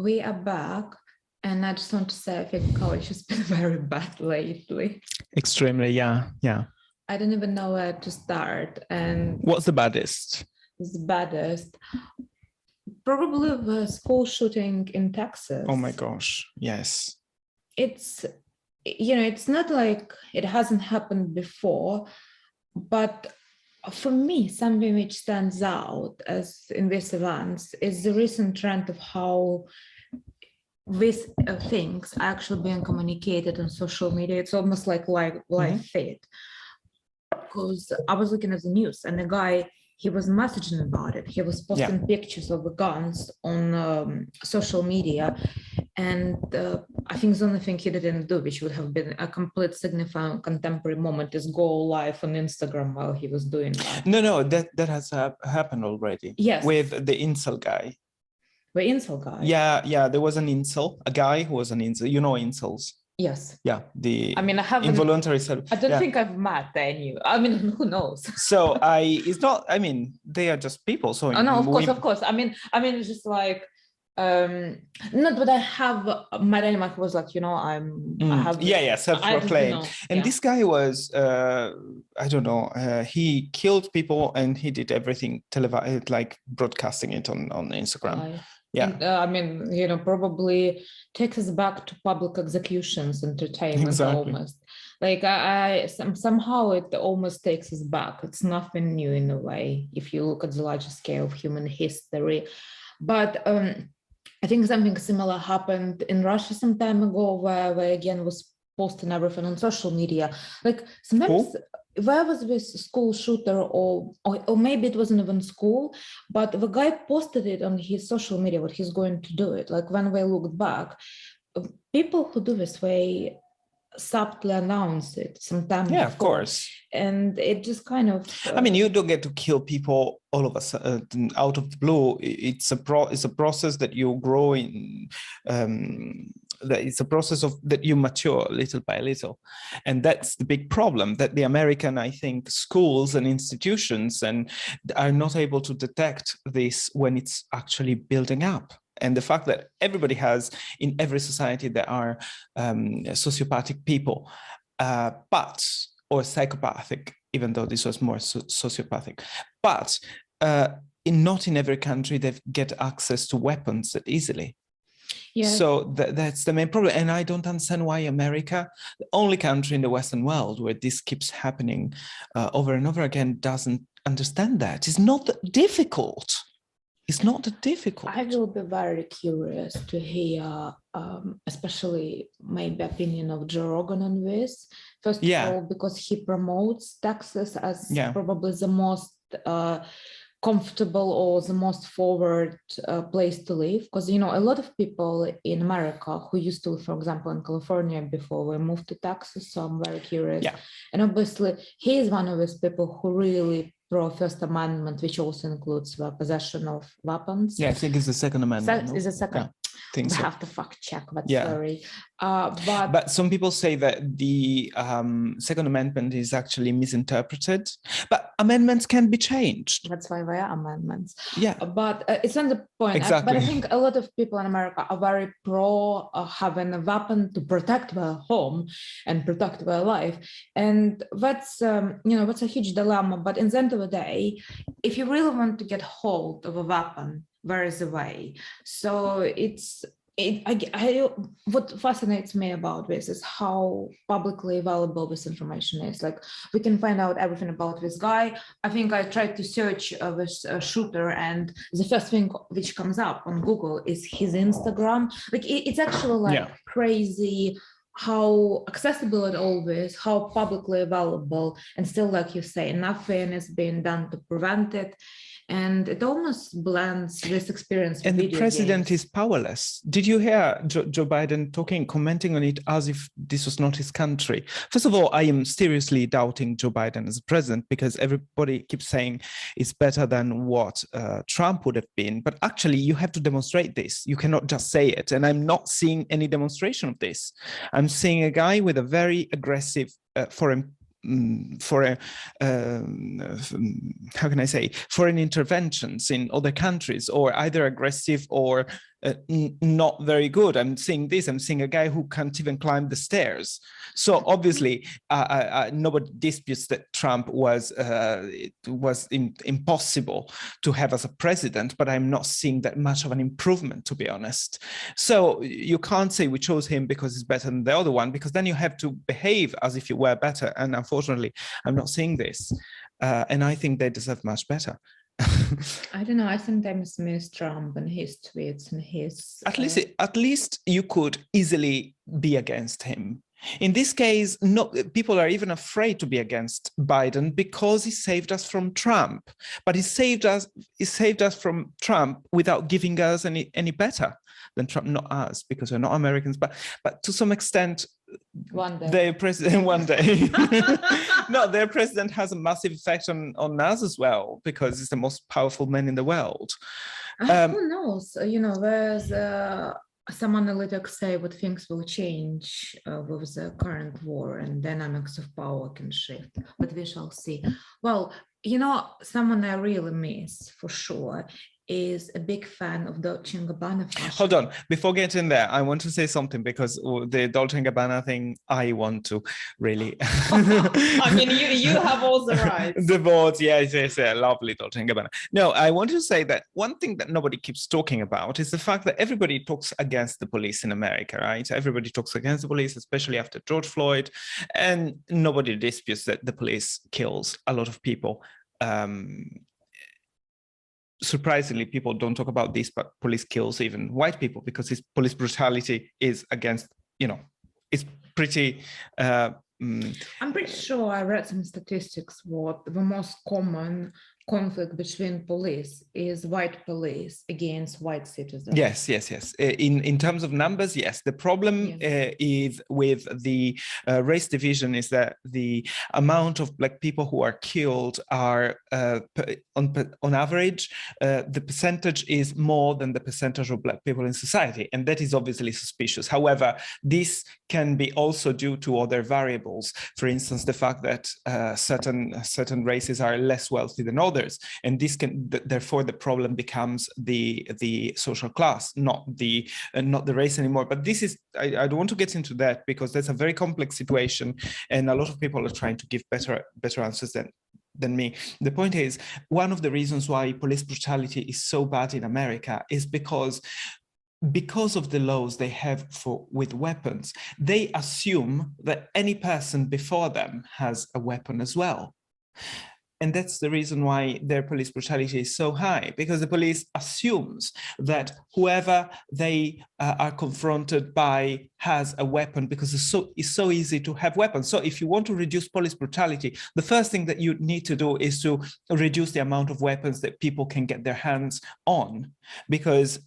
we are back, and I just want to say I think college has been very bad lately. Extremely, yeah. I don't even know where to start. And what's the baddest? The baddest, probably the school shooting in Texas. Oh my gosh, yes. It's, it's not like it hasn't happened before, but for me, something which stands out as in these events is the recent trend of how these things are actually being communicated on social media. It's almost like live feed. Because I was looking at the news, and the guy, he was messaging about it. He was posting pictures of the guns on social media. And I think the only thing he didn't do, which would have been a complete significant contemporary moment, is go live on Instagram while he was doing that. No, that has happened already. Yes. With the incel guy. The incel guy? Yeah, there was an incel, a guy who was an incel. You know incels? Yes. Yeah, I haven't, involuntary I don't think I've met any. Who knows? So it's not, they are just people. So no, of course. It's just like, not but I have met anyone who was like, I have self-proclaimed. This guy was I don't know, he killed people and he did everything televised, like broadcasting it on Instagram. Probably takes us back to public executions, entertainment. Exactly. Almost like somehow it almost takes us back. It's nothing new in a way if you look at the larger scale of human history. But I think something similar happened in Russia some time ago, where again was posting everything on social media. Like sometimes where was this school shooter, or maybe it wasn't even school, but the guy posted it on his social media what he's going to do it. Like when we looked back, people who do this way subtly announce it sometimes. Yeah, of course. And it just kind of you don't get to kill people all of a sudden out of the blue. It's a process that you grow in. That it's a process of that you mature little by little, and that's the big problem, that the American, I think, schools and institutions are not able to detect this when it's actually building up. And the fact that everybody has, in every society, there are sociopathic people, or psychopathic, even though this was more sociopathic. But not in every country they get access to weapons that easily. Yeah. So that's the main problem. And I don't understand why America, the only country in the Western world where this keeps happening over and over again, doesn't understand that. It's not that difficult. It's not that difficult. I will be very curious to hear, especially maybe opinion of Joe Rogan on this. First of all, because he promotes Texas as probably the most comfortable or the most forward place to live, because a lot of people in America who used to live, for example, in California before we moved to Texas, so I'm very curious. And obviously he is one of those people who really pro First Amendment, which also includes the possession of weapons. I think it's the Second Amendment. Is the second? We have to fact check that story. But some people say that the Second Amendment is actually misinterpreted, but amendments can be changed. That's why they are amendments. Yeah. But it's not the point. Exactly. But I think a lot of people in America are very pro having a weapon to protect their home and protect their life. And that's, that's a huge dilemma. But in the end of the day, if you really want to get hold of a weapon, there is a way. So what fascinates me about this is how publicly available this information is. Like we can find out everything about this guy. I think I tried to search this shooter, and the first thing which comes up on Google is his Instagram. Like it's actually crazy how accessible it all is, how publicly available, and still, like you say, nothing is being done to prevent it. And it almost blends this experience with and the president games. Is powerless. Did you hear Joe Biden commenting on it as if this was not his country? First of all, I am seriously doubting Joe Biden as a president, because everybody keeps saying it's better than what Trump would have been. But actually, you have to demonstrate this. You cannot just say it. And I'm not seeing any demonstration of this. I'm seeing a guy with a very aggressive foreign interventions in other countries, or either aggressive or not very good. I'm seeing this. I'm seeing a guy who can't even climb the stairs. So obviously, nobody disputes that Trump was impossible to have as a president, but I'm not seeing that much of an improvement, to be honest. So you can't say we chose him because he's better than the other one, because then you have to behave as if you were better. And unfortunately, I'm not seeing this. And I think they deserve much better. I don't know. I sometimes miss Trump and his tweets and his. At least you could easily be against him. In this case, no, people are even afraid to be against Biden because he saved us from Trump. But he saved us from Trump without giving us any better than Trump. Not us, because we're not Americans, but to some extent. One day. Their president one day. No, their president has a massive effect on us as well, because he's the most powerful man in the world. Who knows? There's some analytics say what things will change with the current war and dynamics of power can shift, but we shall see. Well, someone I really miss for sure is a big fan of Dolce & Gabbana fashion. Hold on, before getting there, I want to say something, because the Dolce & Gabbana thing, I want to really... I mean, you have all the rights. The boards, yes, lovely Dolce & Gabbana. No, I want to say that one thing that nobody keeps talking about is the fact that everybody talks against the police in America, right? Everybody talks against the police, especially after George Floyd, and nobody disputes that the police kills a lot of people. Surprisingly, people don't talk about this, but police kills even white people, because this police brutality is against, it's pretty... I'm pretty sure I read some statistics what the most common conflict between police is white police against white citizens. Yes. In terms of numbers, yes. The problem is with the race division is that the amount of Black people who are killed are, on average, the percentage is more than the percentage of Black people in society. And that is obviously suspicious. However, this can be also due to other variables. For instance, the fact that certain races are less wealthy than others. And this can, therefore, the problem becomes the social class, not the race anymore. But this is, I don't want to get into that, because that's a very complex situation, and a lot of people are trying to give better answers than me. The point is, one of the reasons why police brutality is so bad in America is because of the laws they have with weapons. They assume that any person before them has a weapon as well. And that's the reason why their police brutality is so high, because the police assumes that whoever they are confronted by has a weapon, because it's so easy to have weapons. So if you want to reduce police brutality, the first thing that you need to do is to reduce the amount of weapons that people can get their hands on, because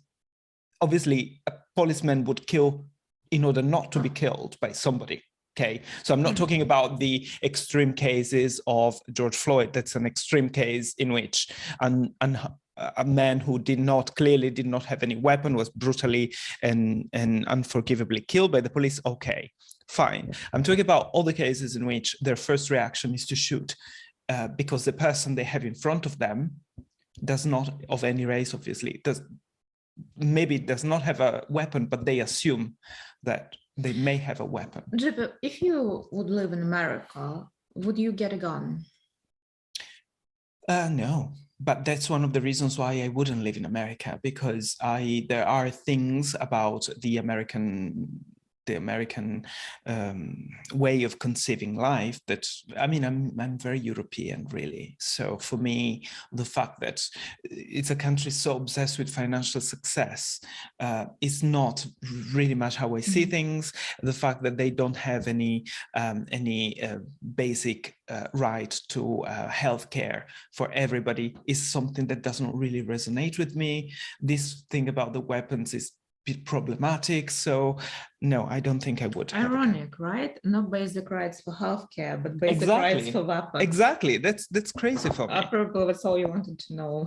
obviously a policeman would kill in order not to be killed by somebody. Okay, so I'm not talking about the extreme cases of George Floyd. That's an extreme case in which a man who clearly did not have any weapon was brutally and unforgivably killed by the police. Okay, fine. I'm talking about all the cases in which their first reaction is to shoot because the person they have in front of them does not, of any race, obviously, maybe does not have a weapon, but they assume that they may have a weapon. Giuseppe, if you would live in America, would you get a gun? No, but that's one of the reasons why I wouldn't live in America, because there are things about the American way of conceiving life that, I mean, I'm very European, really. So for me, the fact that it's a country so obsessed with financial success is not really much how I see things. The fact that they don't have any basic right to healthcare for everybody is something that doesn't really resonate with me. This thing about the weapons is bit problematic, so no, I don't think I would. Ironic, right? No basic rights for healthcare, but basic rights for weapons. Exactly, that's crazy for me. Probably that's all you wanted to know.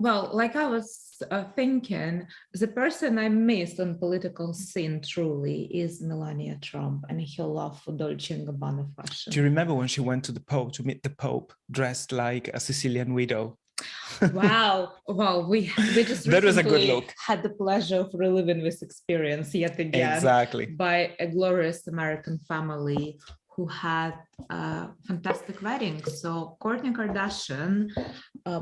Well, like I was thinking, the person I missed on political scene truly is Melania Trump and her love for Dolce & Gabbana fashion. Do you remember when she went to the Pope to meet the Pope dressed like a Sicilian widow? Wow. Well, we just That was a good recently look. had the pleasure of reliving this experience yet again Exactly. by a glorious American family who had a fantastic wedding. So Kourtney Kardashian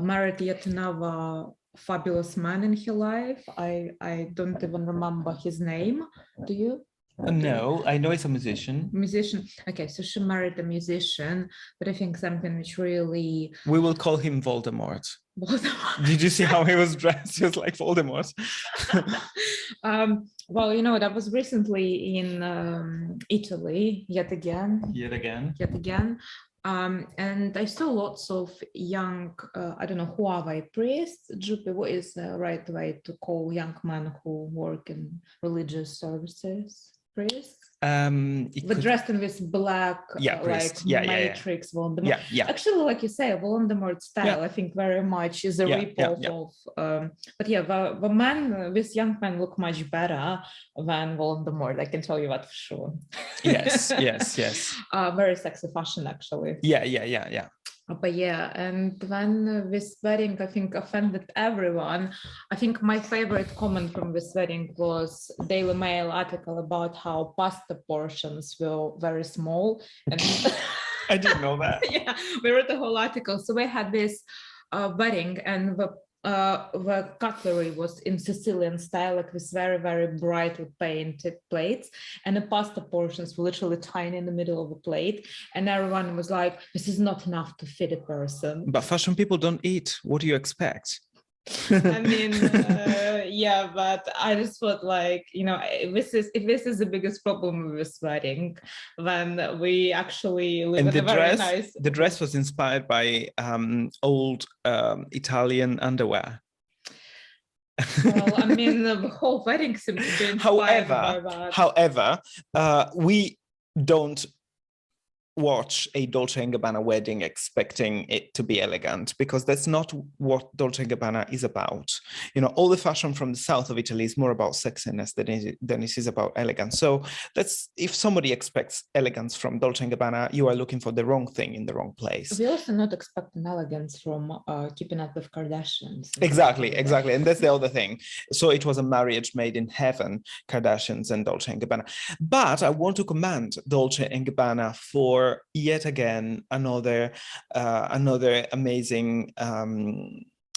married yet another fabulous man in her life. I don't even remember his name. Do you? No, I know he's a musician. Musician. Okay, so she married a musician, but I think something which really We will call him Voldemort. Voldemort. Did you see how he was dressed? He was like Voldemort. Well, that was recently in Italy, yet again. And I saw lots of young, I don't know, who are they, priests? Juppie, what is the right way to call young men who work in religious services? Priests? But dressed in this black, matrix Voldemort. Yeah. Actually, like you say, Voldemort style, I think very much is a ripoff of. But yeah, the man, this young man, look much better than Voldemort. I can tell you that for sure. Yes. Very sexy fashion, actually. Yeah. But yeah, and then this wedding, I think, offended everyone. I think my favorite comment from this wedding was Daily Mail article about how pasta portions were very small. And I didn't know that. Yeah, we wrote the whole article. So we had this wedding, and the cutlery was in Sicilian style, like this very, very brightly painted plates, and the pasta portions were literally tiny in the middle of a plate, and everyone was like, this is not enough to feed a person. But fashion people don't eat. What do you expect? I mean, yeah, but I just thought, like, if this is the biggest problem with this wedding, then we actually live in a very nice. The dress was inspired by old Italian underwear. Well, I mean, the whole wedding seemed to be inspired by that. However, we don't watch a Dolce & Gabbana wedding expecting it to be elegant, because that's not what Dolce & Gabbana is about. All the fashion from the south of Italy is more about sexiness than it is about elegance. So if somebody expects elegance from Dolce & Gabbana, you are looking for the wrong thing in the wrong place. We also not expect an elegance from Keeping Up with Kardashians. Exactly. And that's the other thing. So it was a marriage made in heaven, Kardashians and Dolce & Gabbana. But I want to commend Dolce & Gabbana for yet again another amazing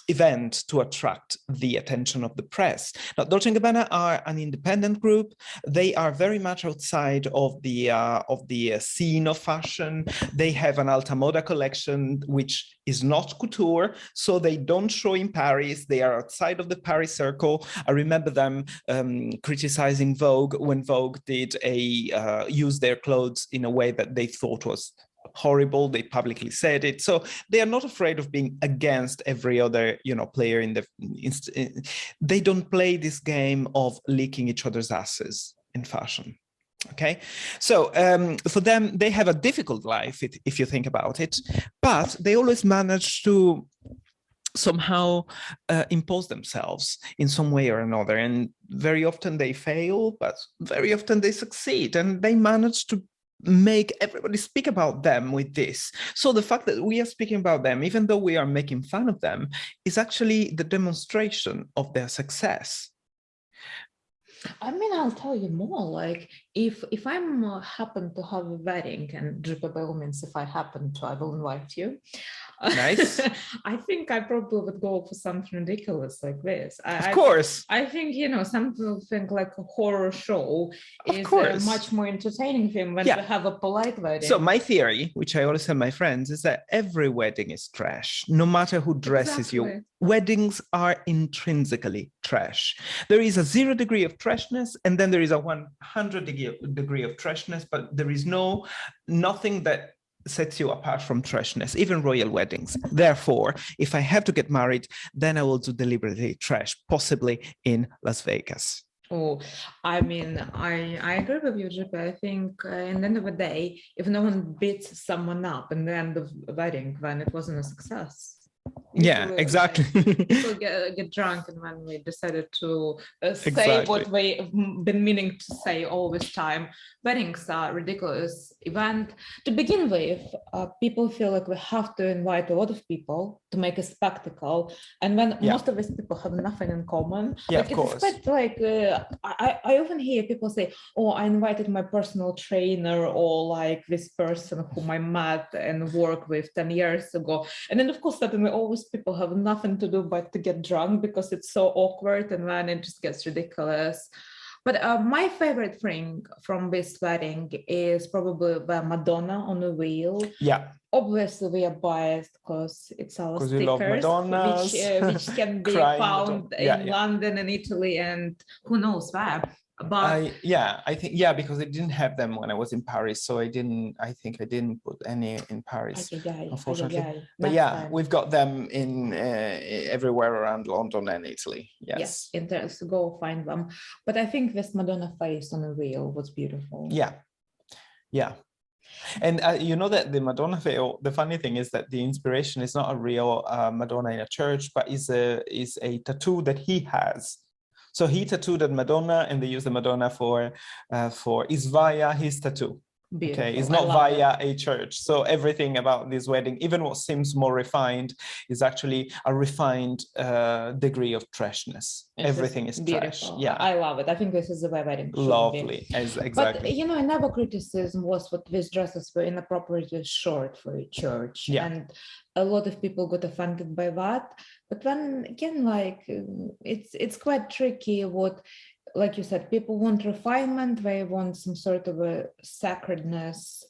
event to attract the attention of the press. Now, Dolce & Gabbana are an independent group. They are very much outside of the scene of fashion. They have an Alta Moda collection, which is not couture, so they don't show in Paris. They are outside of the Paris circle. I remember them criticizing Vogue when Vogue did use their clothes in a way that they thought was horrible. They publicly said it. So they are not afraid of being against every other, player in the. They don't play this game of licking each other's asses in fashion. Okay, so for them, they have a difficult life if you think about it, but they always manage to somehow impose themselves in some way or another, and very often they fail, but very often they succeed, and they manage to make everybody speak about them with this. So the fact that we are speaking about them, even though we are making fun of them, is actually the demonstration of their success. I mean, I'll tell you more. Like, if I'm happen to have a wedding, and by all means, if I happen to, I will invite you. Nice. I think I probably would go for something ridiculous like this. Of course. I think, some people think like a horror show is a much more entertaining thing when we have a polite wedding. So my theory, which I always tell my friends, is that every wedding is trash, no matter who dresses you. Weddings are intrinsically trash. There is a 0 degree of trashness, and then there is a 100 degree of trashness, but there is nothing that sets you apart from trashness, even royal weddings. Therefore, if I have to get married, then I will do deliberately trash, possibly in Las Vegas. Oh, I mean, I agree with you, Juppie. I think in the end of the day, if no one beats someone up in the end of the wedding, then it wasn't a success. Yeah, exactly. People get drunk, and when we decided to say Exactly. what we've been meaning to say all this time. Weddings are ridiculous event. To begin with, people feel like we have to invite a lot of people to make a spectacle, and when Yeah. most of these people have nothing in common. Yeah, like of course. It's quite like I often hear people say, "Oh, I invited my personal trainer," or like this person whom I met and worked with 10 years ago, and then of course suddenly all these people have nothing to do but to get drunk because it's so awkward, and then it just gets ridiculous. But my favorite thing from this wedding is probably the Madonna on the wheel. Yeah. Obviously, we are biased because it's our Because we love stickers, Madonnas, which can be crying found Madonna. in London and Italy and who knows where. But I think because I didn't have them when I was in Paris, so I think I didn't put any in Paris, unfortunately. But yeah, we've got them in everywhere around London and Italy. Yes. Yes, go find them. But I think this Madonna face on a reel was beautiful. Yeah. And you know that the Madonna veil, the funny thing is that the inspiration is not a real Madonna in a church, but is a tattoo that he has. So he tattooed a Madonna, and they use the Madonna for is via his tattoo. Beautiful. Okay, it's not via a church. So everything about this wedding, even what seems more refined, is actually a refined degree of trashness. Everything is trash. Yeah, I love it. I think this is the way wedding should lovely. Exactly. But another criticism was what these dresses were inappropriately short for a church, and a lot of people got offended by that. But then again, like it's quite tricky. What, like you said, people want refinement, they want some sort of a sacredness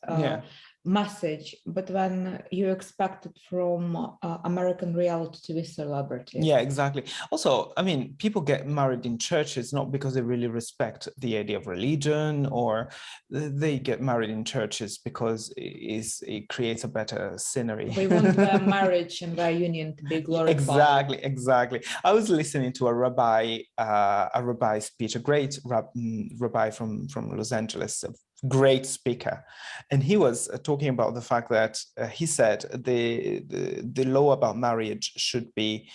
message, but when you expect it from American reality TV celebrity. Yeah, exactly. Also, I mean, people get married in churches not because they really respect the idea of religion, or they get married in churches because it creates a better scenery. They want their marriage and their union to be glorified. Exactly. I was listening to a rabbi speech, a great rabbi from Los Angeles, great speaker, and he was talking about the fact that he said the law about marriage should be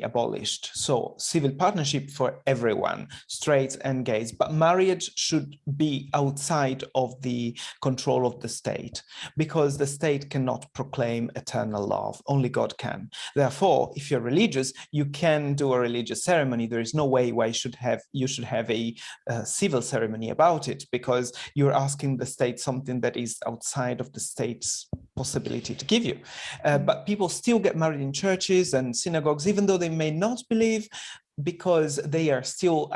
abolished. So civil partnership for everyone, straight and gays, but marriage should be outside of the control of the state, because the state cannot proclaim eternal love. Only God can. Therefore, if you're religious, you can do a religious ceremony. There is no way why you should have a civil ceremony about it, because you're asking the state something that is outside of the state's possibility to give you. But people still get married in churches and synagogues, even though they may not believe, because they are still,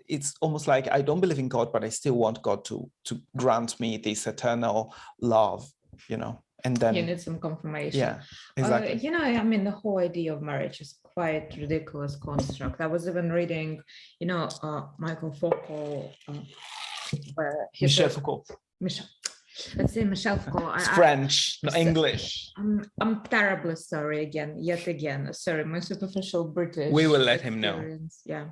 it's almost like, I don't believe in God, but I still want God to grant me this eternal love, and then you need some confirmation. Yeah, exactly. I mean, the whole idea of marriage is quite ridiculous construct. I was even reading, Michael Foucault, Michel Foucault. Let's say Michel Foucault. It's French, not English. I'm terribly sorry yet again. Sorry, my superficial British. We will let him know. Yeah.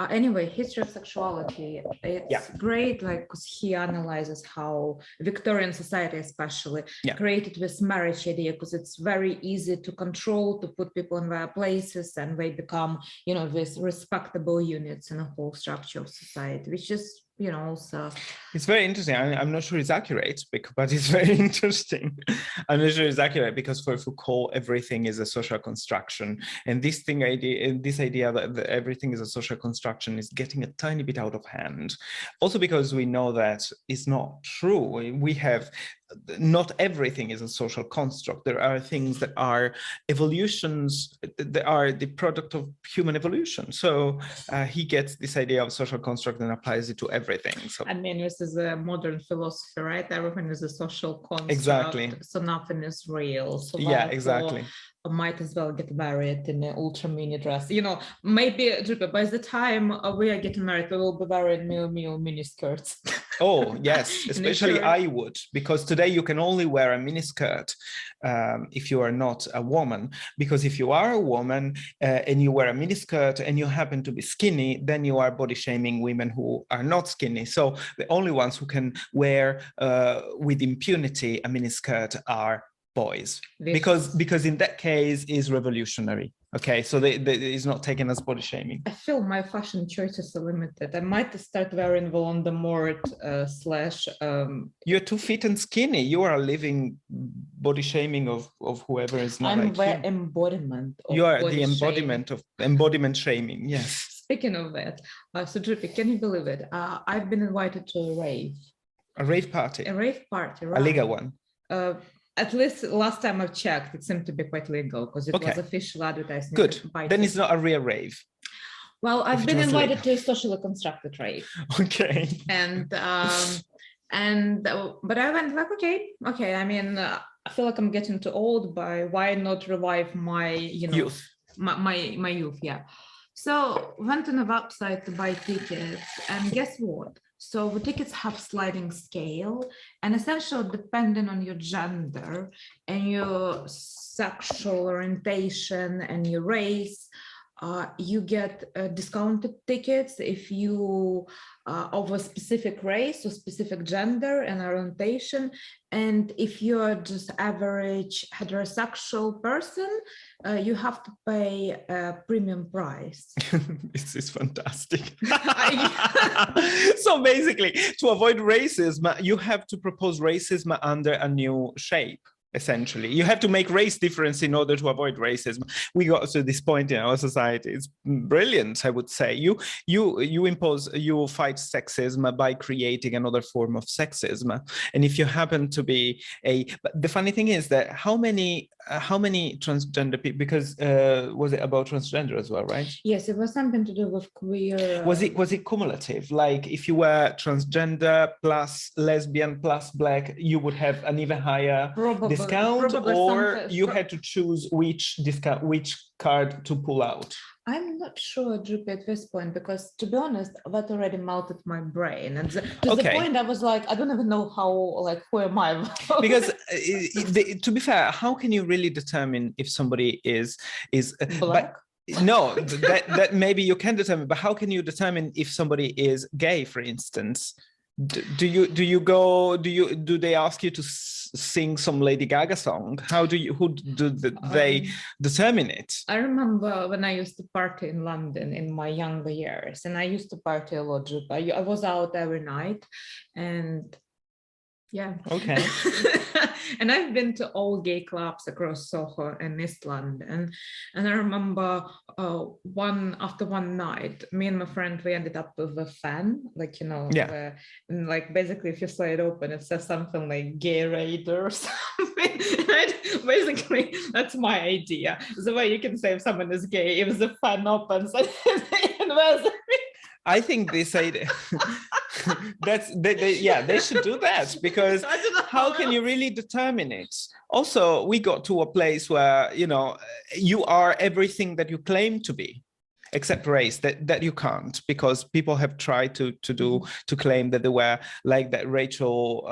Anyway, history of sexuality. It's great, like, because he analyzes how Victorian society, especially, created this marriage idea, because it's very easy to control, to put people in their places, and they become, these respectable units in a whole structure of society, which is, also. It's very interesting. I'm not sure it's accurate, but it's very interesting. I'm not sure it's accurate, because for Foucault, everything is a social construction. And this idea that everything is a social construction is getting a tiny bit out of hand. Also because we know that it's not true. We have, not everything is a social construct. There are things that are evolutions, that are the product of human evolution. So he gets this idea of social construct and applies it to everything. So, I mean, this is a modern philosophy, right? Everything is a social construct. Exactly. So nothing is real. So exactly. I might as well get married in an ultra mini dress. Maybe by the time we are getting married, we will be wearing mini skirts. Oh, yes, especially I would, because today you can only wear a miniskirt if you are not a woman. Because if you are a woman and you wear a miniskirt and you happen to be skinny, then you are body shaming women who are not skinny. So the only ones who can wear with impunity a miniskirt are boys, This- because in that case is revolutionary. Okay, so they is not taken as body shaming. I feel my fashion choices are limited. I might start wearing Voldemort slash. You're too fit and skinny. You are living body shaming of whoever is not I'm like the you. embodiment. Of You are body the embodiment shaming. of embodiment shaming. Yes. Speaking of that, so Drippy, can you believe it? I've been invited to a rave. A rave party. A rave party, right? A legal one. At least last time I've checked, it seemed to be quite legal because it Okay. was official advertising. Good. Then it's not a real rave. Well, I've If it been was invited legal. to a socially constructed rave, Okay. and but I went like, okay. I mean, I feel like I'm getting too old. By why not revive my, Youth. my youth? Yeah. So went on a website to buy tickets, and guess what? So the tickets have sliding scale, and essentially depending on your gender and your sexual orientation and your race, you get discounted tickets if you of a specific race or specific gender and orientation. And if you're just average heterosexual person, you have to pay a premium price. This is fantastic. So basically, to avoid racism, you have to propose racism under a new shape. Essentially, you have to make race difference in order to avoid racism. We got to this point in our society. It's brilliant, I would say. You fight sexism by creating another form of sexism. And if you happen to be but the funny thing is that how many transgender people? Because was it about transgender as well, right? Yes, it was something to do with queer. Was it cumulative? Like if you were transgender plus lesbian plus black, you would have an even higher discount, or you had to choose which card to pull out? I'm not sure, Droopy, at this point, because to be honest, that already melted my brain. And to the point I was like, I don't even know how, like, who am I? Because to be fair, how can you really determine if somebody is black? No, that maybe you can determine, but how can you determine if somebody is gay, for instance? Do they ask you to sing some Lady Gaga song? Who do they determine it? I remember when I used to party in London in my younger years, and I used to party a lot. I was out every night, and yeah. Okay. And I've been to all gay clubs across Soho and East London. And I remember after one night, me and my friend, we ended up with a fan, like, yeah. And like basically if you slide it open, it says something like gay raider or something. Basically, that's my idea. The way you can say if someone is gay, if the fan opens and I think they say they should do that, because how can you really determine it? Also, we got to a place where, you are everything that you claim to be, except race, that you can't, because people have tried to claim that they were like that Rachel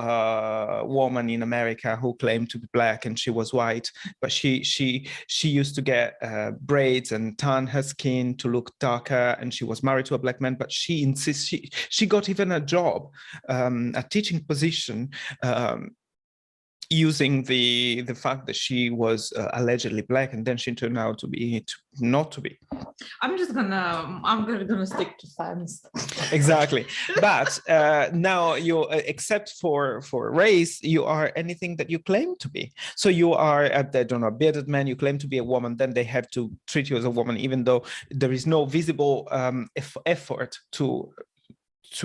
woman in America who claimed to be black and she was white, but she used to get braids and tan her skin to look darker, and she was married to a black man, but she insists she got even a job, a teaching position, using the fact that she was allegedly black, and then she turned out to be not to be. I'm gonna stick to science. Exactly. But now you, except for race, you are anything that you claim to be. So you are a bearded man, you claim to be a woman, then they have to treat you as a woman, even though there is no visible effort to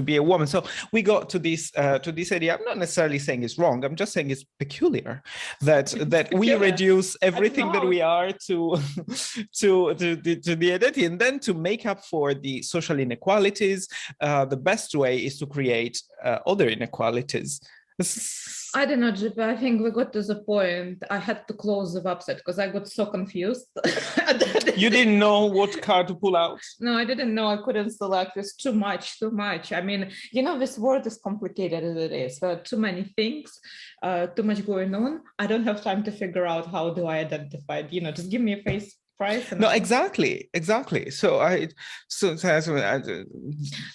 be a woman. So we got to this idea. I'm not necessarily saying it's wrong. I'm just saying it's peculiar that we reduce everything that we are to the identity, and then to make up for the social inequalities, the best way is to create other inequalities. I don't know, JP. I think we got to the point I had to close the website because I got so confused. You didn't know what card to pull out? No, I didn't know. I couldn't select. There's too much. I mean, this world is complicated as it is. There are too many things, too much going on. I don't have time to figure out how do I identify. Just give me a face price. No, exactly. So anyway,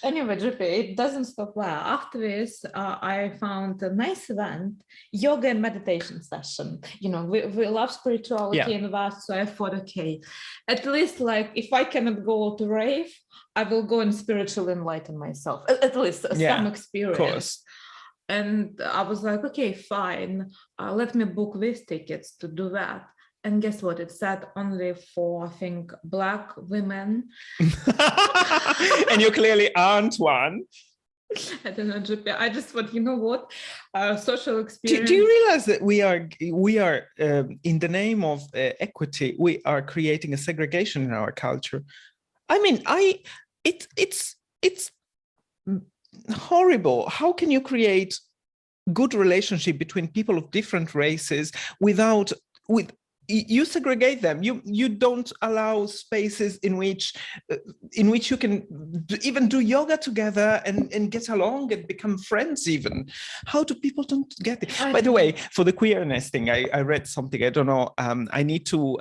GP, it doesn't stop there. After this, I found a nice event, yoga and meditation session. You know, we love spirituality and that, so I thought, okay, at least like if I cannot go to rave, I will go and spiritually enlighten myself. At least some experience. Of course. And I was like, okay, fine. Let me book these tickets to do that. And guess what? It said only for, I think, Black women. And you clearly aren't one. I don't know, GP. I just thought, you know what? Social experience. Do you realize that we are in the name of equity, we are creating a segregation in our culture? I mean, it's horrible. How can you create good relationship between people of different races you segregate them? You don't allow spaces in which you can even do yoga together and get along and become friends even. How do people don't get it? By the way, for the queerness thing, I read something, I don't know, I need to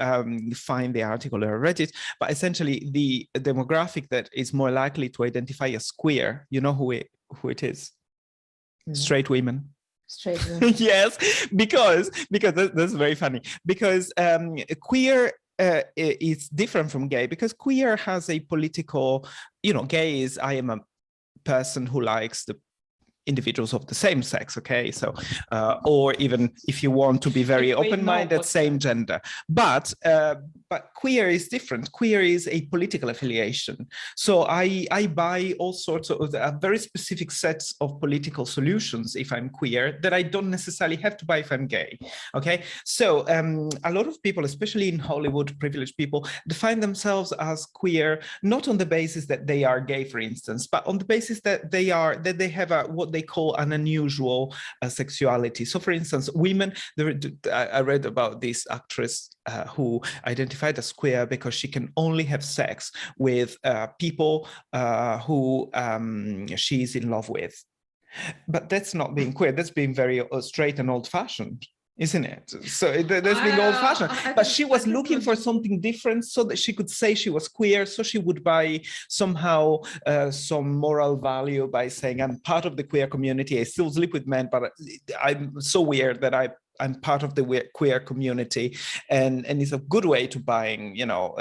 find the article, I read it, but essentially the demographic that is more likely to identify as queer, you know who it is? Straight women. Yes, because that's very funny, because queer is different from gay, because queer has a political, you know, gay is I am a person who likes the individuals of the same sex, okay? So or even if you want to be very open-minded, same gender, but queer is different. Queer is a political affiliation. So I buy all sorts of very specific sets of political solutions if I'm queer that I don't necessarily have to buy if I'm gay, okay? So a lot of people, especially in Hollywood, privileged people, define themselves as queer not on the basis that they are gay, for instance, but on the basis that they have what they call an unusual sexuality. So for instance, women, I read about this actress who identified as queer because she can only have sex with people who she's in love with. But that's not being queer, that's being very straight and old-fashioned, isn't it? So that's being old-fashioned. But she was looking for something different so that she could say she was queer, so she would buy somehow some moral value by saying, I'm part of the queer community, I still sleep with men, but I'm so weird that I'm part of the queer community, and it's a good way to buying, you know,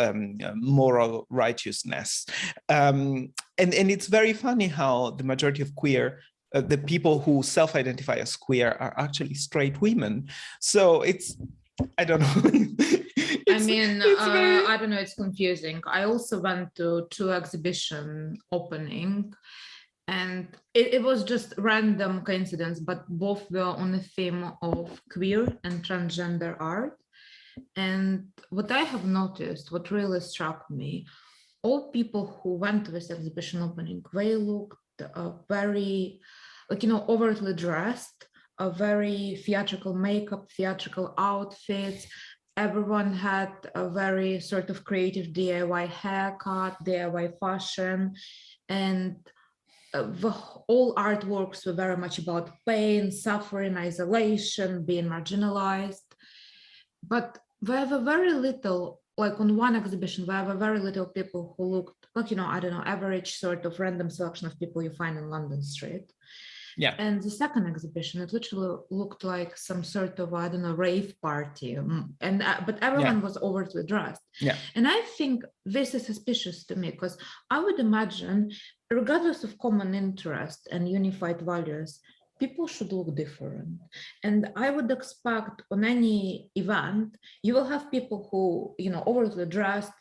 moral righteousness. And it's very funny how the majority of queer the people who self-identify as queer are actually straight women. So it's, I don't know. I don't know, it's confusing. I also went to 2 exhibition opening, and it was just random coincidence, but both were on the theme of queer and transgender art. And what I have noticed, what really struck me, all people who went to this exhibition opening, they looked very, like, you know, overtly dressed, a very theatrical makeup, theatrical outfits. Everyone had a very sort of creative DIY haircut, DIY fashion, and all artworks were very much about pain, suffering, isolation, being marginalized. But there were very little, like on one exhibition, there were very little people who looked like, you know, I don't know, average sort of random selection of people you find in London Street. Yeah. And the second exhibition, it literally looked like some sort of, I don't know, rave party, and but everyone was overtly dressed. Yeah. And I think this is suspicious to me, because I would imagine, regardless of common interest and unified values, people should look different. And I would expect on any event, you will have people who, you know, overtly dressed,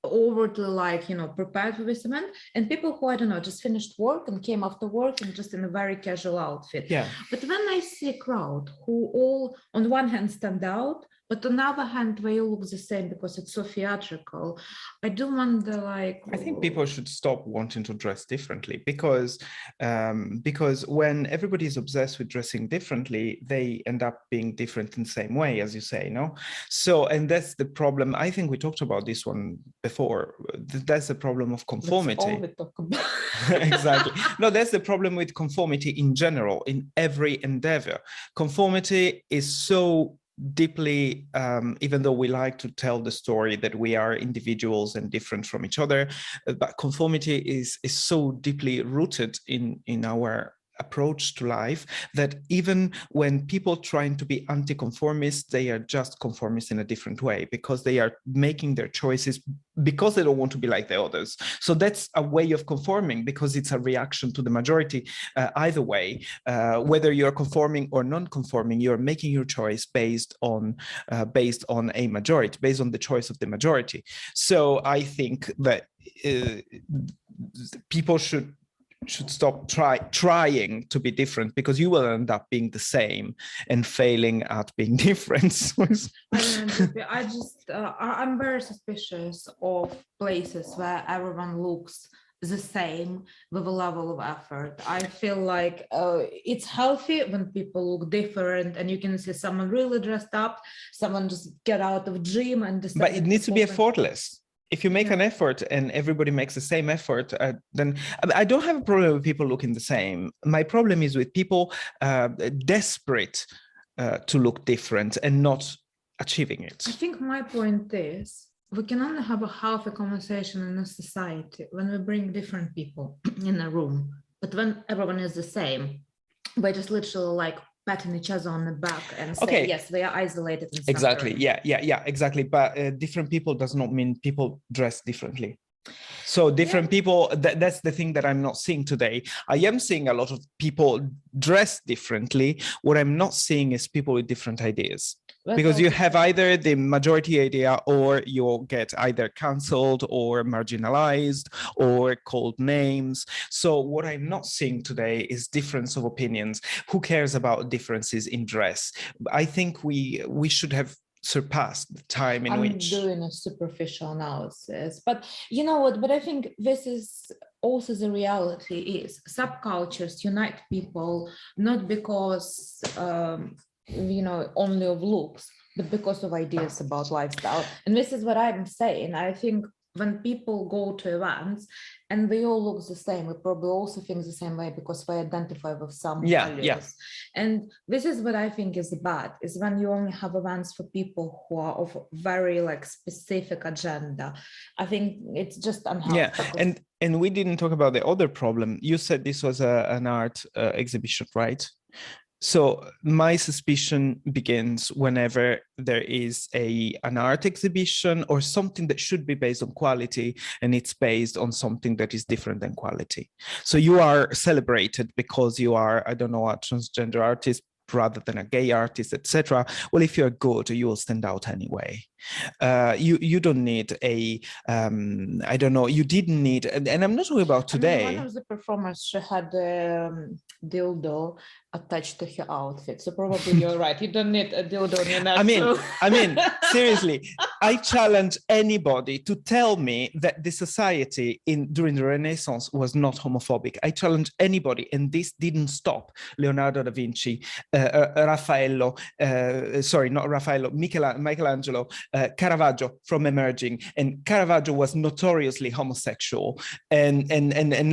overtly, like, you know, prepared for this event, and people who, I don't know, just finished work and came after work and just in a very casual outfit. Yeah. But when I see a crowd who all on one hand stand out, but on the other hand they all look the same because it's so theatrical, I do wonder, like, I think people should stop wanting to dress differently, because when everybody is obsessed with dressing differently, they end up being different in the same way, as you say, no? So, and that's the problem. I think we talked about this one before. That's the problem of conformity. That's all we talk about. Exactly. No, that's the problem with conformity in general, in every endeavor. Conformity is so deeply, even though we like to tell the story that we are individuals and different from each other, but conformity is so deeply rooted in our approach to life that even when people trying to be anti-conformist, they are just conformist in a different way, because they are making their choices because they don't want to be like the others. So that's a way of conforming, because it's a reaction to the majority. Either way, whether you're conforming or non-conforming, you're making your choice based on a majority, based on the choice of the majority. So I think that people should stop trying to be different, because you will end up being the same and failing at being different. I'm very suspicious of places where everyone looks the same with a level of effort. I feel like it's healthy when people look different, and you can see someone really dressed up, someone just get out of gym and decide. But it needs to be effortless. If you make an effort and everybody makes the same effort, then I don't have a problem with people looking the same. My problem is with people desperate to look different and not achieving it. I think my point is, we can only have a healthy conversation in a society when we bring different people in a room. But when everyone is the same, we're just literally like patting each other on the back and say, yes, they are isolated. And exactly. Yeah, exactly. But different people does not mean people dress differently. So different people, that's the thing that I'm not seeing today. I am seeing a lot of people dress differently. What I'm not seeing is people with different ideas. Because you have either the majority idea, or you'll get either cancelled or marginalized or called names. So what I'm not seeing today is difference of opinions. Who cares about differences in dress? I think we should have surpassed the time in which... I'm doing a superficial analysis, but you know what? But I think this is also the reality is subcultures unite people, not because only of looks, but because of ideas about lifestyle. And this is what I'm saying. I think when people go to events and they all look the same, we probably also think the same way because we identify with some values. And this is what I think is bad, is when you only have events for people who are of very specific agenda. I think it's just unhealthy. And we didn't talk about the other problem. You said this was an art exhibition, right? So my suspicion begins whenever there is an art exhibition or something that should be based on quality, and it's based on something that is different than quality. So you are celebrated because you are, I don't know, a transgender artist rather than a gay artist, etc. Well, if you're good, you will stand out anyway. You don't need I don't know, you didn't need, and I'm not talking about today. One of the performers, she had dildo attached to her outfit, so probably you're right, you don't need a dildo in your I mean seriously, I challenge anybody to tell me that the society during the Renaissance was not homophobic. I challenge anybody, and this didn't stop Leonardo da Vinci, Michelangelo, Caravaggio from emerging. And Caravaggio was notoriously homosexual, and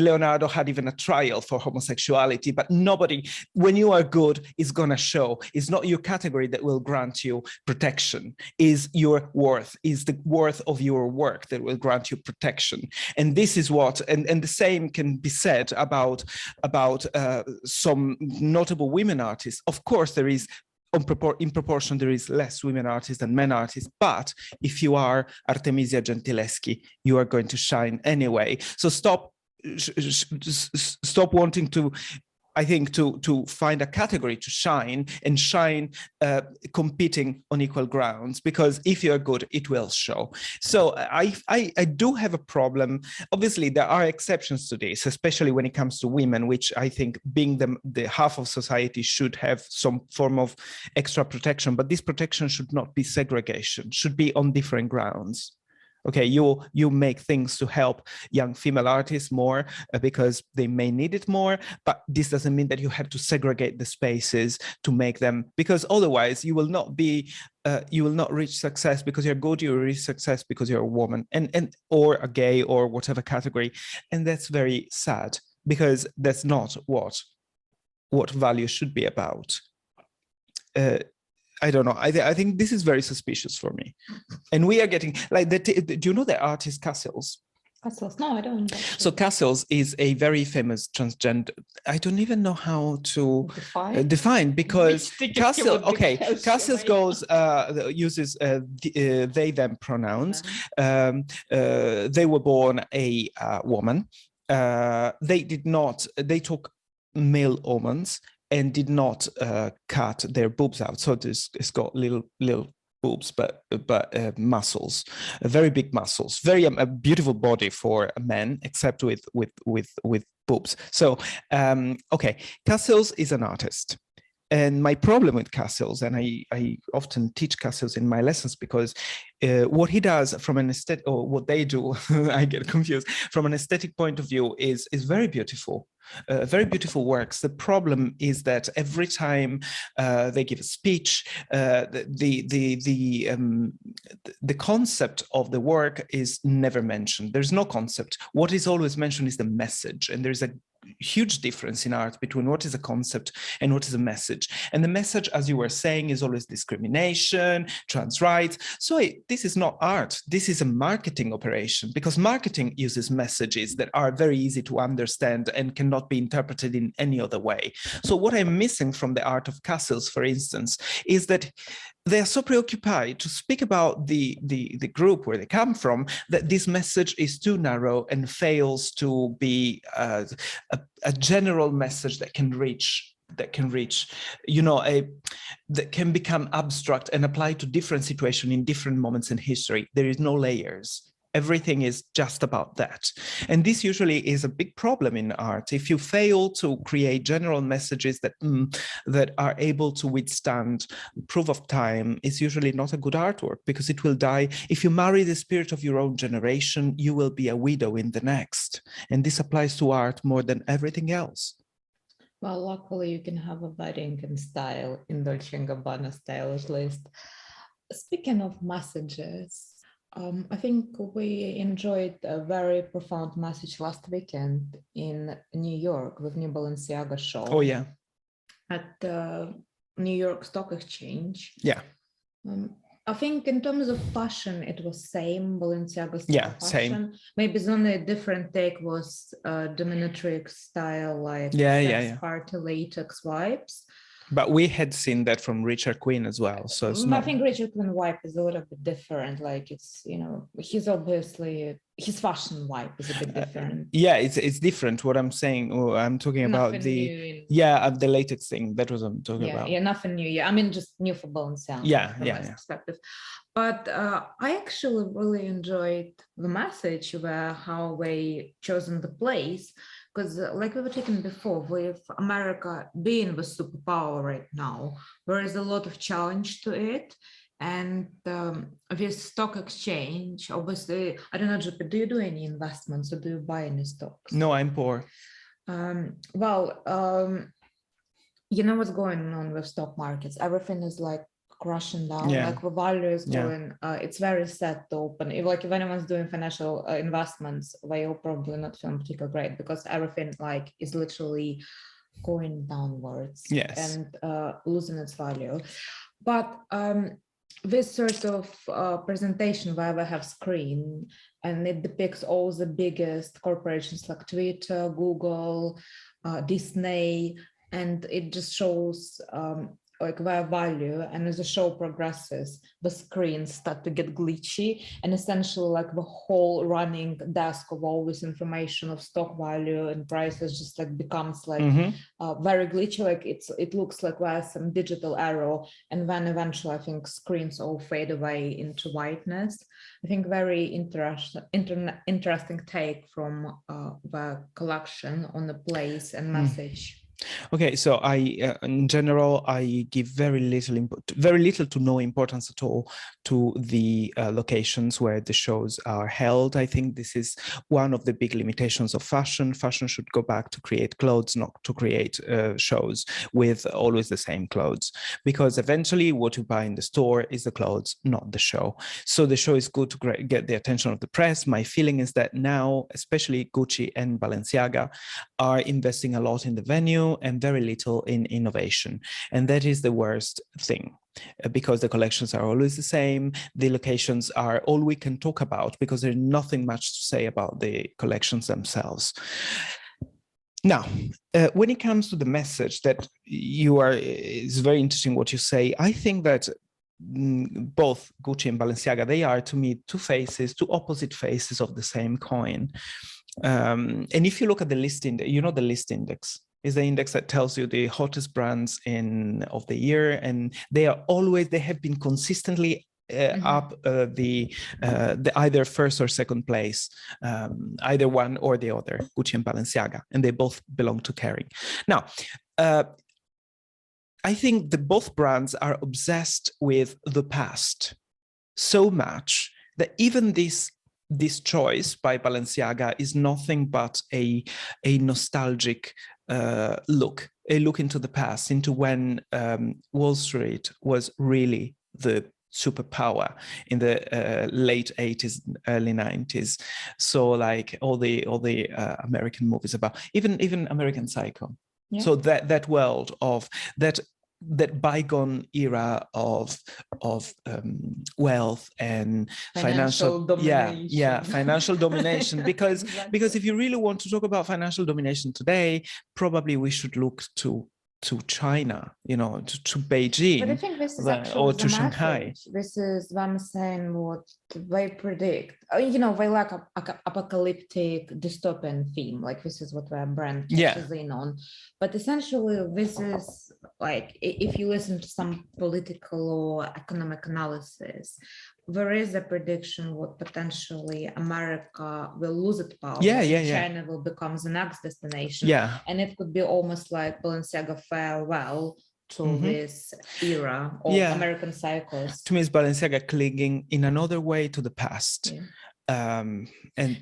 Leonardo had even a trial for homosexuality. But nobody, when you are good, is gonna show. It's not your category that will grant you protection, is your worth, is the worth of your work that will grant you protection. And this is what, and the same can be said about some notable women artists. Of course, there is in proportion, there is less women artists than men artists, but if you are Artemisia Gentileschi, you are going to shine anyway. So stop wanting to, I think, to find a category to shine and shine competing on equal grounds, because if you're good, it will show. So I do have a problem. Obviously, there are exceptions to this, especially when it comes to women, which I think, being the half of society, should have some form of extra protection. But this protection should not be segregation, should be on different grounds. Okay, you make things to help young female artists more because they may need it more, but this doesn't mean that you have to segregate the spaces to make them, because otherwise you will not reach success because you're good. You will reach success because you're a woman and or a gay or whatever category, and that's very sad, because that's not what value should be about. I don't know. I think this is very suspicious for me. And we are getting like do you know the artist Cassils? Cassils? No, I don't. So Cassils is a very famous transgender. I don't even know how to define because Cassils goes uses they them pronouns. They were born a woman. They took male hormones and did not cut their boobs out. So it's got little boobs, but muscles, very big muscles, very a beautiful body for a man, except with boobs. So okay, Cassils is an artist. And my problem with Cassils, and I often teach Cassils in my lessons, because what he does from an aesthetic, or what they do, I get confused, from an aesthetic point of view is very beautiful. Very beautiful works. The problem is that every time they give a speech, the concept of the work is never mentioned. There's no concept. What is always mentioned is the message, and there's a huge difference in art between what is a concept and what is a message. And the message, as you were saying, is always discrimination, trans rights. So this is not art. This is a marketing operation, because marketing uses messages that are very easy to understand and cannot be interpreted in any other way. So what I'm missing from the art of Cassils, for instance, is that they are so preoccupied to speak about the group where they come from that this message is too narrow and fails to be a general message that can reach, that can become abstract and apply to different situations in different moments in history. There is no layers. Everything is just about that. And this usually is a big problem in art. If you fail to create general messages that are able to withstand proof of time, it's usually not a good artwork, because it will die. If you marry the spirit of your own generation, you will be a widow in the next. And this applies to art more than everything else. Well, luckily you can have a wedding in style, in Dolce & Gabbana style at least. Speaking of messages, I think we enjoyed a very profound message last weekend in New York with new Balenciaga show. Oh yeah. At the New York Stock Exchange. Yeah. I think in terms of fashion, it was same Balenciaga style. Yeah, fashion. same. Maybe the only different take was dominatrix style, like party latex vibes. But we had seen that from Richard Quinn as well. So it's I think Richard Quinn vibe is a little bit different. Like it's, he's obviously, his fashion vibe is a bit different. Yeah, it's different. What I'm saying, I'm talking about the latex thing. That was what I'm talking about. Yeah, nothing new. Yeah, I mean, just new for Balenciaga. From my perspective. But I actually really enjoyed the message where how they chosen the place. Because like we were talking before, with America being the superpower right now, there is a lot of challenge to it. And with stock exchange, obviously, I don't know, JP, do you do any investments or do you buy any stocks? No, I'm poor. You know what's going on with stock markets? Everything is like crashing down, like the value is going, it's very sad to open. If anyone's doing financial investments, they will probably not feel particularly great, because everything like is literally going downwards and losing its value. But this sort of presentation where we have screen and it depicts all the biggest corporations like Twitter, Google, Disney, and it just shows like their value, and as the show progresses, the screens start to get glitchy, and essentially like the whole running desk of all this information of stock value and prices just like becomes like very glitchy. Like it looks like there's some digital error, and then eventually I think screens all fade away into whiteness. I think very interesting take from the collection on the place and message. Okay, so I, in general, I give very little to no importance at all to the locations where the shows are held. I think this is one of the big limitations of fashion. Fashion should go back to create clothes, not to create shows with always the same clothes, because eventually what you buy in the store is the clothes, not the show. So the show is good to get the attention of the press. My feeling is that now, especially Gucci and Balenciaga are investing a lot in the venue. memo and very little in innovation. And that is the worst thing, because the collections are always the same. The locations are all we can talk about because there's nothing much to say about the collections themselves. Now, when it comes to the message that it's very interesting what you say. I think that both Gucci and Balenciaga, they are, to me, two opposite faces of the same coin. And if you look at the list index, you know, the list index is the index that tells you the hottest brands of the year, and they have been consistently up the either first or second place, either one or the other, Gucci and Balenciaga, and they both belong to Kering. Now, I think that both brands are obsessed with the past so much that even this choice by Balenciaga is nothing but a nostalgic look into the past, into when Wall Street was really the superpower in the late 80s, early 90s. So like all the American movies about even American Psycho. Yeah. So that world of that bygone era of wealth and financial domination. Financial domination. Because exactly. Because if you really want to talk about financial domination today, probably we should look to China, you know, to Beijing, but I think this is actually or to Shanghai. This is them saying what they predict. You know, they like apocalyptic dystopian theme. Like this is what their brand catches in on. But essentially, this is like if you listen to some political or economic analysis, there is a prediction what potentially America will lose its power. China will become the next destination. Yeah. And it could be almost like Balenciaga farewell to this era of American cycles. To me, it's Balenciaga clinging in another way to the past. Yeah. And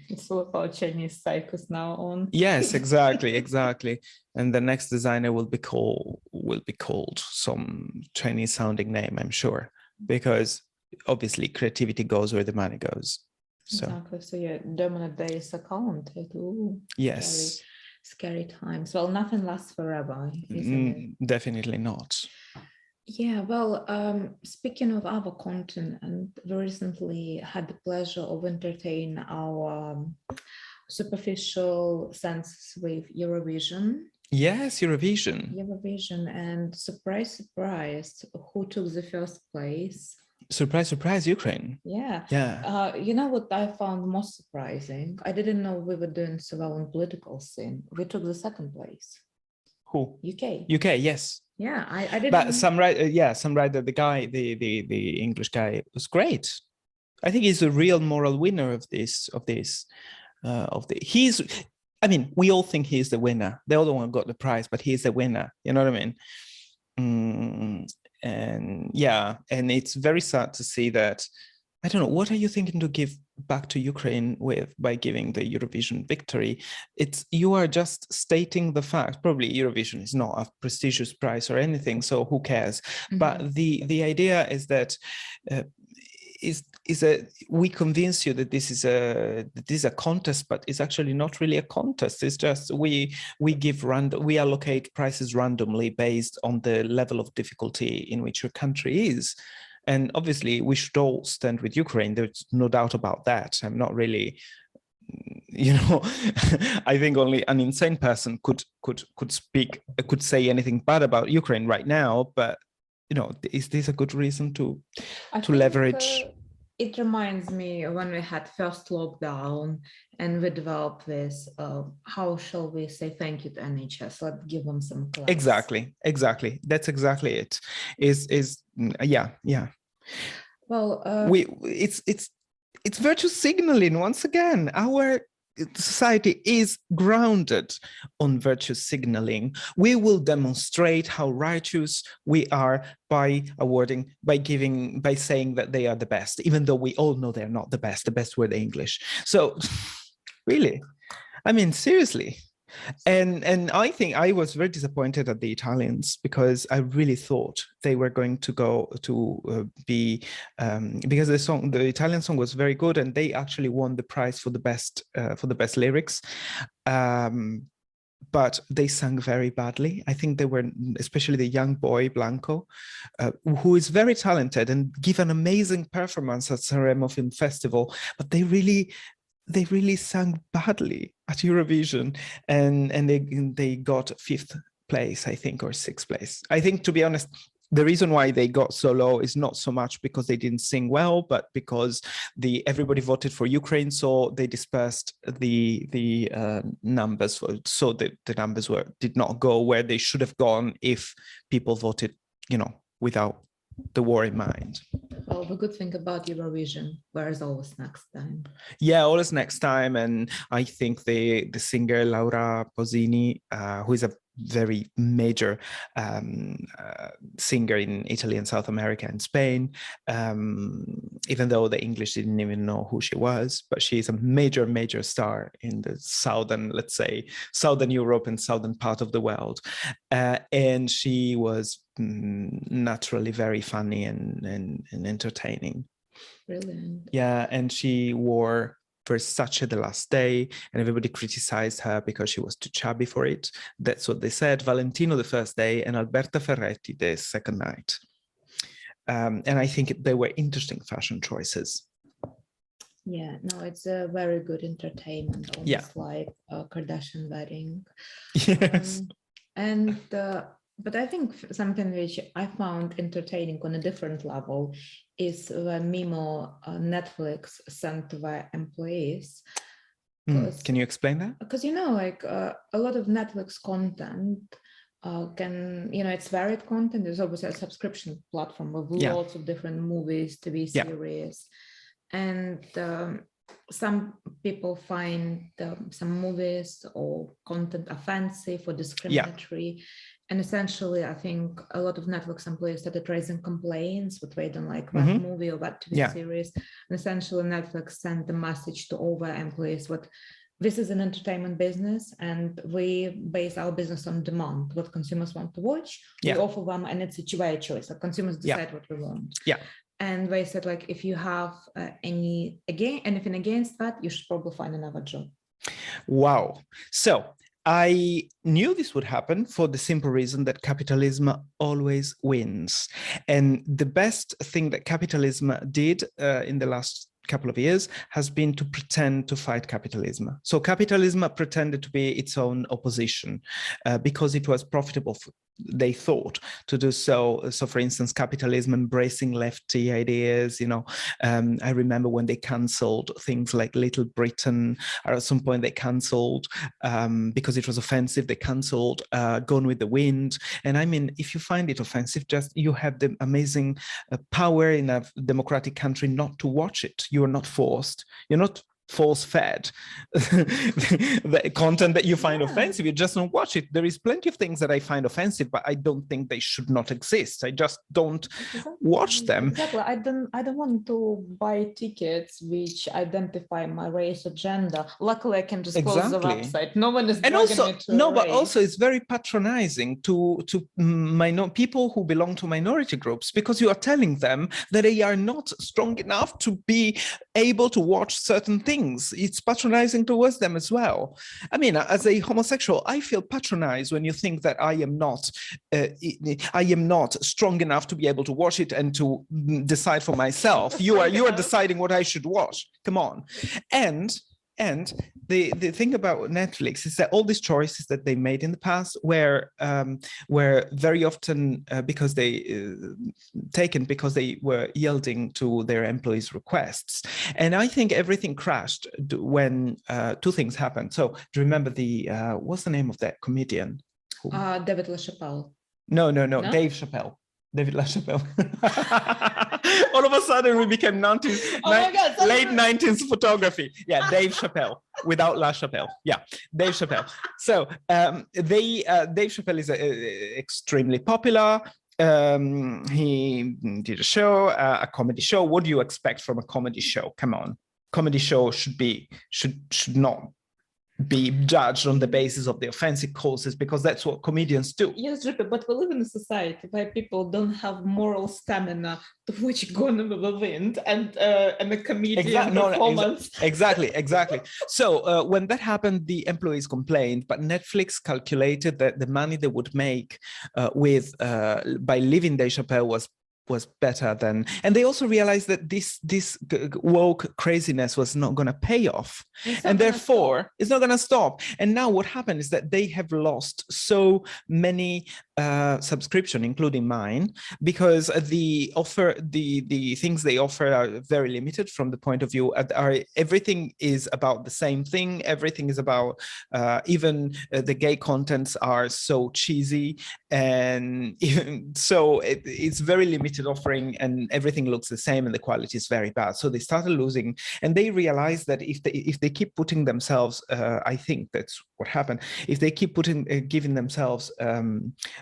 it's all about Chinese cycles now on. Yes, exactly. And the next designer will be called some Chinese sounding name, I'm sure, because obviously creativity goes where the money goes. So. Exactly. So yeah, dominant days account. Yes. Scary times. Well, nothing lasts forever. Definitely not. Yeah, well, speaking of our content, and we recently had the pleasure of entertaining our superficial senses with Eurovision. Yes, Eurovision, and surprise, who took the first place? Surprise, Ukraine. Yeah. You know what I found most surprising? I didn't know we were doing so well in political scene. We took the second place. Who? UK, yes. Yeah, I didn't. But some writer, the guy, the English guy was great. I think he's a real moral winner of this. I mean, we all think he's the winner. The other one got the prize, but he's the winner. You know what I mean? And it's very sad to see that. I don't know, what are you thinking to give back to Ukraine by giving the Eurovision victory? You are just stating the fact. Probably Eurovision is not a prestigious prize or anything, so who cares? But the idea is that we convince you that this is a contest, but it's actually not really a contest. It's just we allocate prizes randomly based on the level of difficulty in which your country is. And obviously, we should all stand with Ukraine. There's no doubt about that. I'm not really, I think only an insane person could say anything bad about Ukraine right now. But is this a good reason to leverage? It reminds me when we had first lockdown and we developed this. How shall we say thank you to NHS? Let's give them some class. Exactly. That's exactly it. Yeah. Well, it's virtue signaling once again. Our society is grounded on virtue signaling. We will demonstrate how righteous we are by saying that they are the best, even though we all know they're not the best. The best were the English. So, really, I mean, seriously. And I think I was very disappointed at the Italians because I really thought they were going to go to because the Italian song was very good and they actually won the prize for the best lyrics. but they sang very badly. I think they were, especially the young boy Blanco, who is very talented and give an amazing performance at Sanremo Film Festival, but they really sang badly at Eurovision, and they got 5th place, I think, or 6th place. I think, to be honest, the reason why they got so low is not so much because they didn't sing well, but because everybody voted for Ukraine, so they dispersed the numbers, so the numbers did not go where they should have gone if people voted, without the war in mind. Well, the good thing about Eurovision, where's always next time? Yeah, always next time. And I think the singer Laura Pausini, who is a very major singer in Italy and South America and Spain, even though the English didn't even know who she was, but she's a major star in the southern, let's say, southern Europe and southern part of the world. And she was naturally very funny and entertaining. Brilliant. Yeah, and she wore Versace the last day, and everybody criticized her because she was too chubby for it. That's what they said. Valentino the first day and Alberta Ferretti the second night. And I think they were interesting fashion choices. Yeah, no, it's a very good entertainment, almost like a Kardashian wedding. Yes. But I think something which I found entertaining on a different level is the memo Netflix sent to their employees. Can you explain that? Because, a lot of Netflix content it's varied content. There's obviously a subscription platform with lots of different movies, TV series. And some people find some movies or content offensive or discriminatory. And essentially, I think a lot of Netflix employees started raising complaints that they don't like that movie or that TV series. And essentially, Netflix sent the message to all their employees that this is an entertainment business and we base our business on demand. What consumers want to watch, we offer them, and it's a two-way choice. So consumers decide what we want. And they said, if you have anything against that, you should probably find another job. Wow. So I knew this would happen for the simple reason that capitalism always wins. And the best thing that capitalism did in the last couple of years has been to pretend to fight capitalism. So capitalism pretended to be its own opposition because it was profitable, they thought, to do so. So for instance, capitalism embracing lefty ideas, I remember when they cancelled things like Little Britain, or at some point they cancelled because it was offensive, they cancelled Gone with the Wind. And I mean, if you find it offensive, just you have the amazing power in a democratic country not to watch it. You are not forced. You're not force-fed the content that you find offensive. You just don't watch it. There is plenty of things that I find offensive, but I don't think they should not exist. I just don't watch them. Exactly. I don't want to buy tickets which identify my race agenda. Luckily, I can just close the website. No one is dragging me to but also it's very patronizing to people who belong to minority groups, because you are telling them that they are not strong enough to be able to watch certain things. It's patronizing towards them as well. I mean, as a homosexual, I feel patronized when you think that I am not strong enough to be able to watch it and to decide for myself. You are deciding what I should watch. Come on. And the thing about Netflix is that all these choices that they made in the past were very often because they were yielding to their employees' requests. And I think everything crashed when two things happened. So do you remember what's the name of that comedian? David LaChapelle. No, Dave Chappelle. David LaChapelle. All of a sudden we became late 19th photography. Yeah, Dave Chappelle without LaChapelle. Yeah, Dave Chappelle. So Dave Chappelle is extremely popular. He did a show, a comedy show. What do you expect from a comedy show? Come on, comedy show should not be judged on the basis of the offensive causes, because that's what comedians do. Yes, Drippy, but we live in a society where people don't have moral stamina to watch Gone with the Wind and a comedian performance. Exactly. So when that happened, the employees complained, but Netflix calculated that the money they would make by leaving Dave Chappelle was better than, and they also realized that this woke craziness was not going to pay off, and therefore it's not going to stop. And now what happened is that they have lost so many subscription, including mine, because the things they offer are very limited from the point of view everything is about the same thing. Everything is about even the gay contents are so cheesy, and even so it's very limited offering, and everything looks the same, and the quality is very bad. So they started losing, and they realized that if they keep putting themselves, I think that's what happened, if they keep giving themselves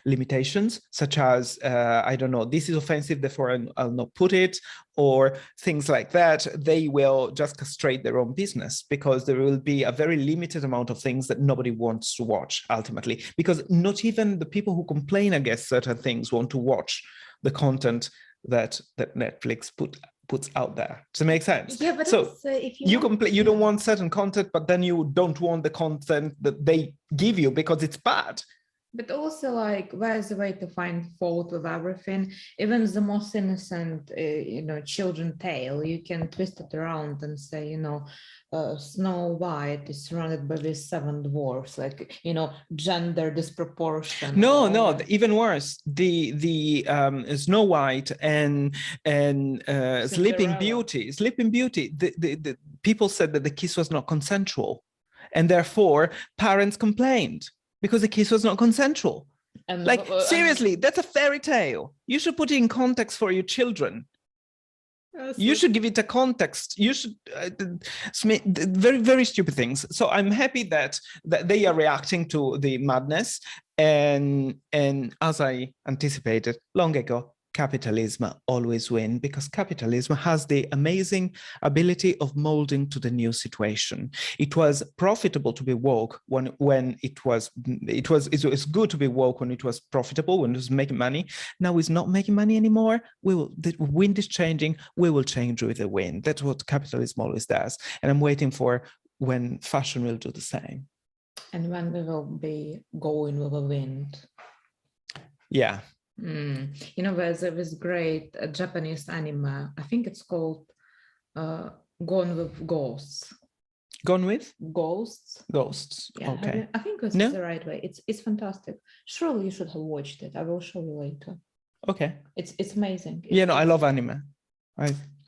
limitations, such as I don't know, this is offensive, therefore I'll not put it, or things like that, they will just castrate their own business, because there will be a very limited amount of things that nobody wants to watch ultimately, because not even the people who complain against certain things want to watch the content that Netflix puts out there. Does it make sense? Yeah, but so if you complain, you don't want certain content, but then you don't want the content that they give you because it's bad. But also, like, where's the way to find fault with everything? Even the most innocent, children tale, you can twist it around and say, Snow White is surrounded by these 7 dwarfs, like, gender disproportion. No, even worse. The Snow White and Sleeping Beauty. The people said that the kiss was not consensual, and therefore parents complained, because the kiss was not consensual. And seriously, that's a fairy tale. You should put it in context for your children. You should give it a context. You should very, very stupid things. So I'm happy that they are reacting to the madness, and as I anticipated long ago, capitalism always wins, because capitalism has the amazing ability of molding to the new situation. It was profitable to be woke when it was good to be woke when it was profitable, when it was making money. Now it's not making money anymore. The wind is changing. We will change with the wind. That's what capitalism always does. And I'm waiting for when fashion will do the same. And when we will be going with the wind. Yeah. There's this great Japanese anime. I think it's called Gone with Ghosts. Gone with Ghosts. Ghosts. Yeah, okay. I think it's the right way. It's fantastic. Surely you should have watched it. I will show you later. Okay. It's amazing. I love anime.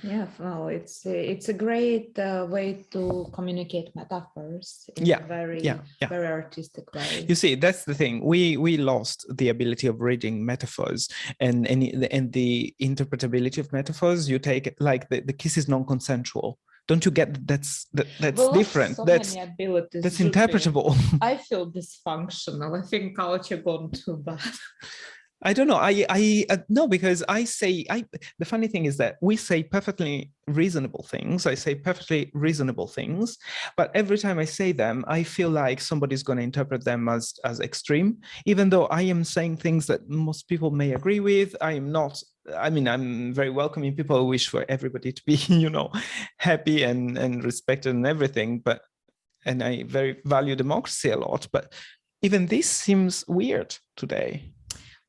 Yeah, well, it's a great way to communicate metaphors in a very artistic way. You see, that's the thing. We lost the ability of reading metaphors and the interpretability of metaphors. You take it like the kiss is non-consensual. Don't you get that's different? That's interpretable. I feel dysfunctional. I think culture gone too bad. I don't know. No, because the funny thing is that we say perfectly reasonable things. I say perfectly reasonable things, but every time I say them, I feel like somebody's going to interpret them as extreme, even though I am saying things that most people may agree with. I am not. I mean, I'm very welcoming. People wish for everybody to be, happy and respected and everything. And I very value democracy a lot. But even this seems weird today.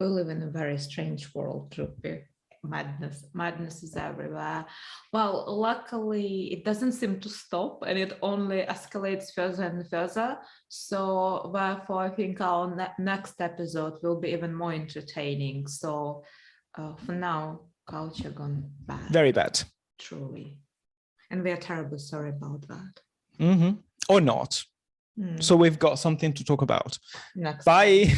We live in a very strange world, Rupi. Madness is everywhere. Well, luckily, it doesn't seem to stop, and it only escalates further and further. So therefore, I think our next episode will be even more entertaining. So for now, culture gone bad. Very bad. Truly. And we are terribly sorry about that. Mm-hmm. Or not. So we've got something to talk about. Next Bye.